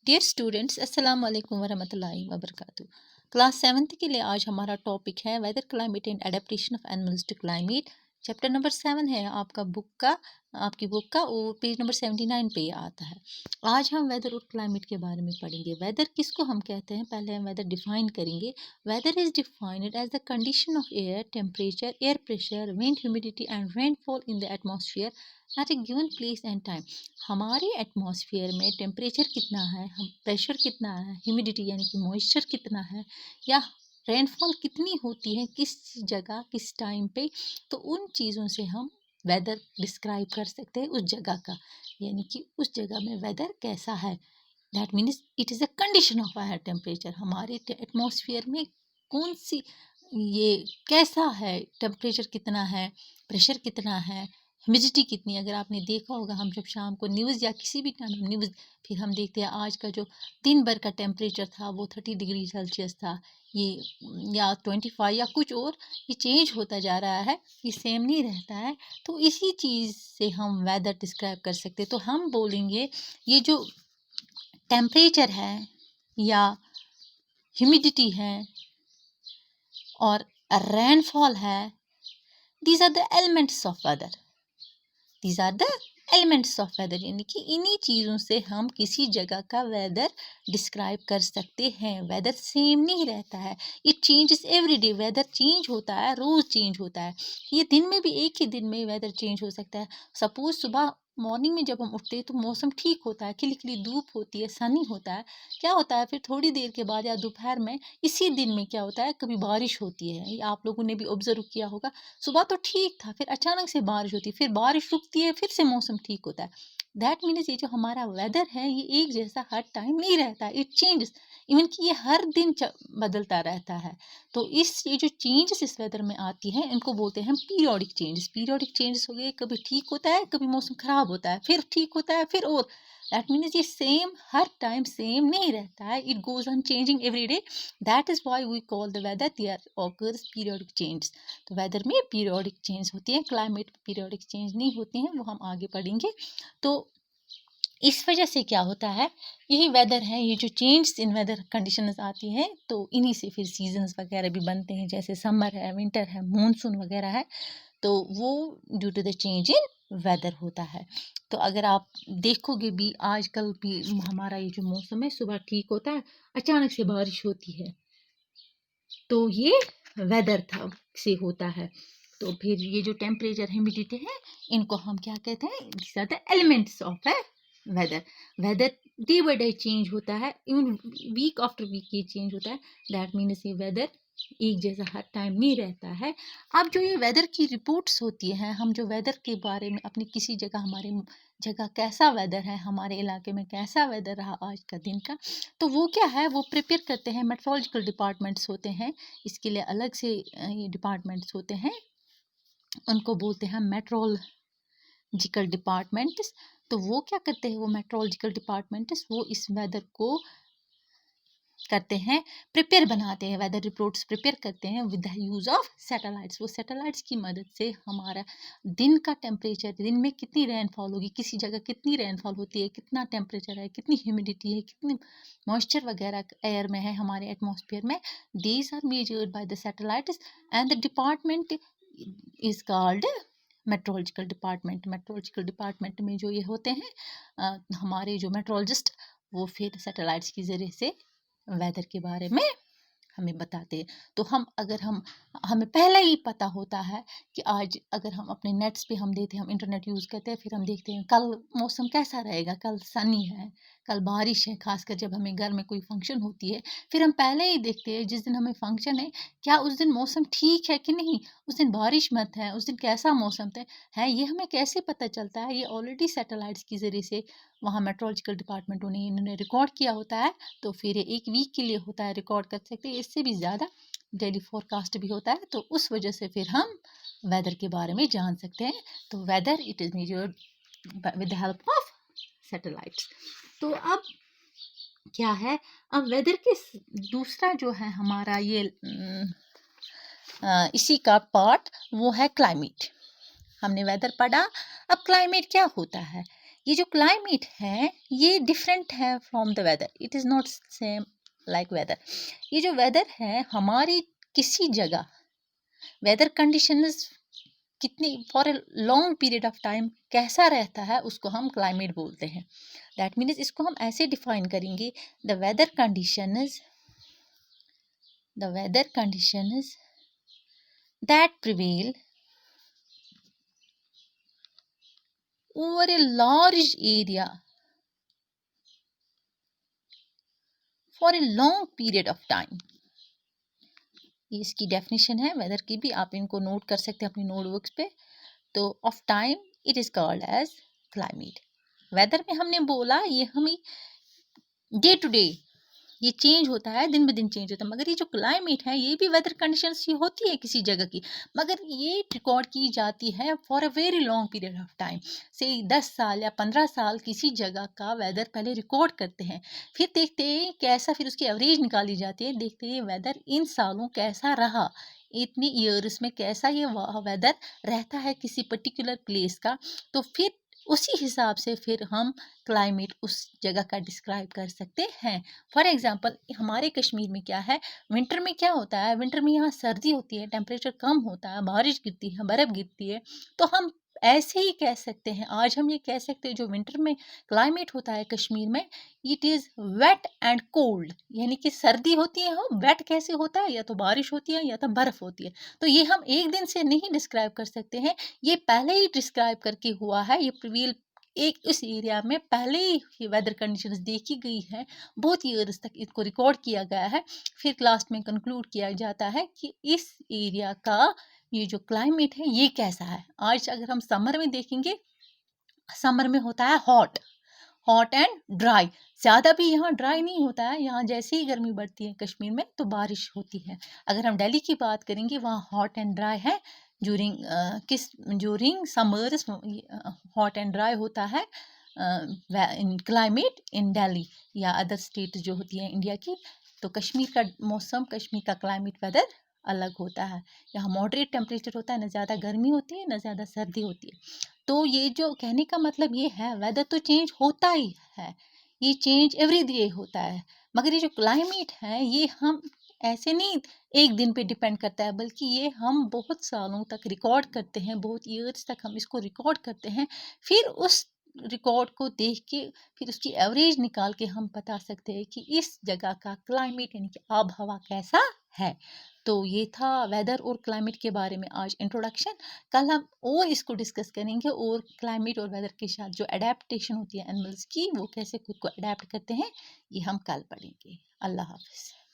Dear students, अस्सलाम वालेकुम वरहमतुल्लाहि वबरकातुहू। क्लास 7th के लिए आज हमारा टॉपिक है weather climate and adaptation of animals to climate. Chapter number 7 है आपकी बुक का और पेज नंबर 79 पे ये आता है। आज हम वेदर और क्लाइमेट के बारे में पढ़ेंगे। वेदर किसको हम कहते हैं, पहले हम वेदर डिफाइन करेंगे। Weather is defined as the condition of air temperature, air pressure, wind, humidity and rainfall in the atmosphere at a given place and time. हमारे एटमॉस्फेयर में टेम्परेचर कितना है, हम प्रेशर कितना है, ह्यूमिडिटी यानी कि मॉइस्चर कितना है, या रेनफॉल कितनी होती है किस जगह किस टाइम पे, तो उन चीज़ों से हम वेदर डिस्क्राइब कर सकते हैं उस जगह का, यानी कि उस जगह में वेदर कैसा है। That means it is a condition of our temperature. हमारे एटमॉस्फेयर में कौन सी ये कैसा है, टेम्परेचर कितना है, प्रेशर कितना है, ह्यूमिडिटी कितनी है। अगर आपने देखा होगा, हम जब शाम को न्यूज़ या किसी भी टाइम हम न्यूज़ फिर हम देखते हैं आज का जो दिन भर का टेम्परेचर था वो 30 डिग्री सेल्सियस था, ये या 25 या कुछ और, ये चेंज होता जा रहा है, ये सेम नहीं रहता है। तो इसी चीज़ से हम वेदर डिस्क्राइब कर सकते हैं। तो हम बोलेंगे ये जो टेम्परेचर है या ह्यूमिडिटी है और रेनफॉल है, these are the elements of weather. These are the elements of weather, यानी कि इन्हीं चीज़ों से हम किसी जगह का वेदर डिस्क्राइब कर सकते हैं। वेदर सेम नहीं रहता है, it changes every day. Weather change होता है, रोज़ चेंज होता है। ये दिन में भी एक ही दिन में वेदर चेंज हो सकता है। सपोज सुबह मॉर्निंग में जब हम उठते हैं तो मौसम ठीक होता है, खिली खिली धूप होती है, सनी होता है। क्या होता है फिर थोड़ी देर के बाद या दोपहर में इसी दिन में क्या होता है, कभी बारिश होती है। ये आप लोगों ने भी ऑब्जर्व किया होगा, सुबह तो ठीक था, फिर अचानक से बारिश होती है, फिर बारिश रुकती है, फिर से मौसम ठीक होता है। दैट मीन्स ये जो हमारा वेदर है ये एक जैसा हर टाइम नहीं रहता, इट चेंजेस। इवन कि ये हर दिन बदलता रहता है। तो ये जो चेंजेस इस वेदर में आती हैं इनको बोलते हैं पीरियोडिक चेंजेस। पीरियोडिक चेंजेस हो गए, कभी ठीक होता है, कभी मौसम खराब होता है, फिर ठीक होता है, फिर और। दैट मीन्स ये सेम हर टाइम सेम नहीं रहता है, it goes on changing every day. That is why we call the weather there occurs periodic change. तो वेदर में पीरियोडिक चेंज होती है, क्लाइमेट पीरियोडिक चेंज नहीं होती हैं, वो हम आगे पढ़ेंगे। तो इस वजह से क्या होता है, यही वेदर है, ये जो चेंज इन वेदर कंडीशंस आती है तो इन्हीं से फिर सीजन्स वगैरह भी बनते हैं, जैसे समर है, विंटर है, मानसून वगैरह है। तो वो due to the change in weather होता है। तो अगर आप देखोगे भी आजकल भी हमारा ये जो मौसम है, सुबह ठीक होता है, अचानक से बारिश होती है, तो ये वेदर था से होता है। तो फिर ये जो टेम्परेचर ह्यूमिडिटी है, इनको हम क्या कहते हैं, these are the elements of a weather. Weather day by day change होता है, इवन वीक आफ्टर वीक ये चेंज होता है। दैट मीन्स ये वेदर एक जैसा हर टाइम नहीं रहता है। अब जो ये वेदर की रिपोर्ट्स होती हैं, हम जो वेदर के बारे में अपनी किसी जगह, हमारे जगह कैसा वेदर है, हमारे इलाके में कैसा वेदर रहा आज का दिन का, तो वो क्या है, वो प्रिपेयर करते हैं, मेट्रोलॉजिकल डिपार्टमेंट्स होते हैं, इसके लिए अलग से ये डिपार्टमेंट्स होते हैं, उनको बोलते हैं मेट्रोलॉजिकल डिपार्टमेंट्स। तो वो क्या करते हैं, वो मेट्रोलॉजिकल डिपार्टमेंट्स वो इस वेदर को करते हैं, प्रिपेयर बनाते हैं, वेदर रिपोर्ट्स प्रिपेयर करते हैं with the use of satellites. वो सैटेलाइट्स की मदद से हमारा दिन का टेम्परेचर, दिन में कितनी रेनफॉल होगी, किसी जगह कितनी रेनफॉल होती है, कितना टेम्परेचर है, कितनी ह्यूमिडिटी है, कितनी मॉइस्चर वगैरह एयर में है, हमारे एटमॉस्फेयर में, these are measured by the satellites and the department is called meteorological department. Meteorological department में जो ये होते हैं हमारे जो मेट्रोलॉजिस्ट, वो फिर सैटेलाइट्स के ज़रिए से वेदर के बारे में हमें बताते हैं। तो हमें पहले ही पता होता है कि आज अगर हम अपने नेट्स पे हम देते हैं, हम इंटरनेट यूज़ करते हैं, फिर हम देखते हैं कल मौसम कैसा रहेगा, कल सनी है, कल बारिश है। खासकर जब हमें घर में कोई फंक्शन होती है, फिर हम पहले ही देखते हैं जिस दिन हमें फंक्शन है, क्या उस दिन मौसम ठीक है कि नहीं, उस दिन बारिश मत है, उस दिन कैसा मौसम है। ये हमें कैसे पता चलता है, ये ऑलरेडी सैटेलाइट्स के ज़रिए से वहाँ मेट्रोलॉजिकल डिपार्टमेंट इन्होंने रिकॉर्ड किया होता है। तो फिर एक वीक के लिए होता है, रिकॉर्ड कर सकते हैं, इससे भी ज़्यादा डेली फोरकास्ट भी होता है। तो उस वजह से फिर हम वेदर के बारे में जान सकते हैं। तो weather it is measured with the help of satellites. तो अब क्या है, अब वेदर के दूसरा जो है हमारा ये इसी का पार्ट वो है क्लाइमेट। हमने वेदर पढ़ा, अब क्लाइमेट क्या होता है। ये जो क्लाइमेट है ये डिफरेंट है from the weather, it is not same like weather. ये जो वेदर है हमारी किसी जगह वेदर कंडीशंस कितनी for a long period of time कैसा रहता है उसको हम क्लाइमेट बोलते हैं। दैट मीन्स इसको हम ऐसे डिफाइन करेंगे, the weather conditions that prevail over a large area for a long period of time। ये इसकी डेफिनेशन है वेदर की भी, आप इनको नोट कर सकते हैं अपनी नोटबुक्स पे। तो of time it is called as climate. Weather में हमने बोला ये हमें डे टू डे ये चेंज होता है, दिन ब दिन चेंज होता है, मगर ये जो क्लाइमेट है ये भी वेदर कंडीशंस ही होती है किसी जगह की, मगर ये रिकॉर्ड की जाती है for a very long period of time. से 10 साल या 15 साल किसी जगह का वेदर पहले रिकॉर्ड करते हैं, फिर देखते हैं कैसा, फिर उसकी एवरेज निकाली जाती है, देखते हैं वेदर इन सालों कैसा रहा, इतनी ईयर्स में कैसा ये वेदर रहता है किसी पर्टिकुलर प्लेस का। तो फिर उसी हिसाब से फिर हम क्लाइमेट उस जगह का डिस्क्राइब कर सकते हैं। फॉर एग्जांपल हमारे कश्मीर में क्या है, विंटर में क्या होता है, विंटर में यहाँ सर्दी होती है, टेम्परेचर कम होता है, बारिश गिरती है, बर्फ़ गिरती है। तो हम ऐसे ही कह सकते हैं, आज हम ये कह सकते हैं जो विंटर में क्लाइमेट होता है कश्मीर में, it is wet and cold. यानी कि सर्दी होती है, हम वेट कैसे होता है, या तो बारिश होती है या तो बर्फ़ होती है। तो ये हम एक दिन से नहीं डिस्क्राइब कर सकते हैं, ये पहले ही डिस्क्राइब करके हुआ है, ये प्रीवियल एक इस एरिया में पहले ही वेदर कंडीशंस देखी गई है, बहुत ईयर्स तक इसको रिकॉर्ड किया गया है, फिर लास्ट में कंक्लूड किया जाता है कि इस एरिया का ये जो क्लाइमेट है ये कैसा है। आज अगर हम समर में देखेंगे, समर में होता है हॉट, हॉट एंड ड्राई। ज़्यादा भी यहाँ ड्राई नहीं होता है, यहाँ जैसे ही गर्मी बढ़ती है कश्मीर में तो बारिश होती है। अगर हम दिल्ली की बात करेंगे वहाँ हॉट एंड ड्राई है, during summers hot and dry होता है इन क्लाइमेट इन दिल्ली या अदर स्टेट जो होती है इंडिया की। तो कश्मीर का मौसम, कश्मीर का क्लाइमेट वेदर अलग होता है। यहाँ मॉडरेट टेम्परेचर होता है, ना ज़्यादा गर्मी होती है ना ज़्यादा सर्दी होती है। तो ये जो कहने का मतलब ये है, वेदर तो चेंज होता ही है, ये चेंज एवरी डे होता है, मगर ये जो क्लाइमेट है ये हम ऐसे नहीं एक दिन पे डिपेंड करता है, बल्कि ये हम बहुत सालों तक रिकॉर्ड करते हैं, बहुत ईयर्स तक हम इसको रिकॉर्ड करते हैं। फिर उस रिकॉर्ड को देख के फिर उसकी एवरेज निकाल के हम बता सकते हैं कि इस जगह का क्लाइमेट यानी कि आब हवा कैसा है। तो ये था वेदर और क्लाइमेट के बारे में आज इंट्रोडक्शन। कल हम और इसको डिस्कस करेंगे, और क्लाइमेट और वेदर के साथ जो अडेप्टेशन होती है एनिमल्स की, वो कैसे खुद को अडेप्ट करते हैं, ये हम कल पढ़ेंगे। अल्लाह हाफ़िज़।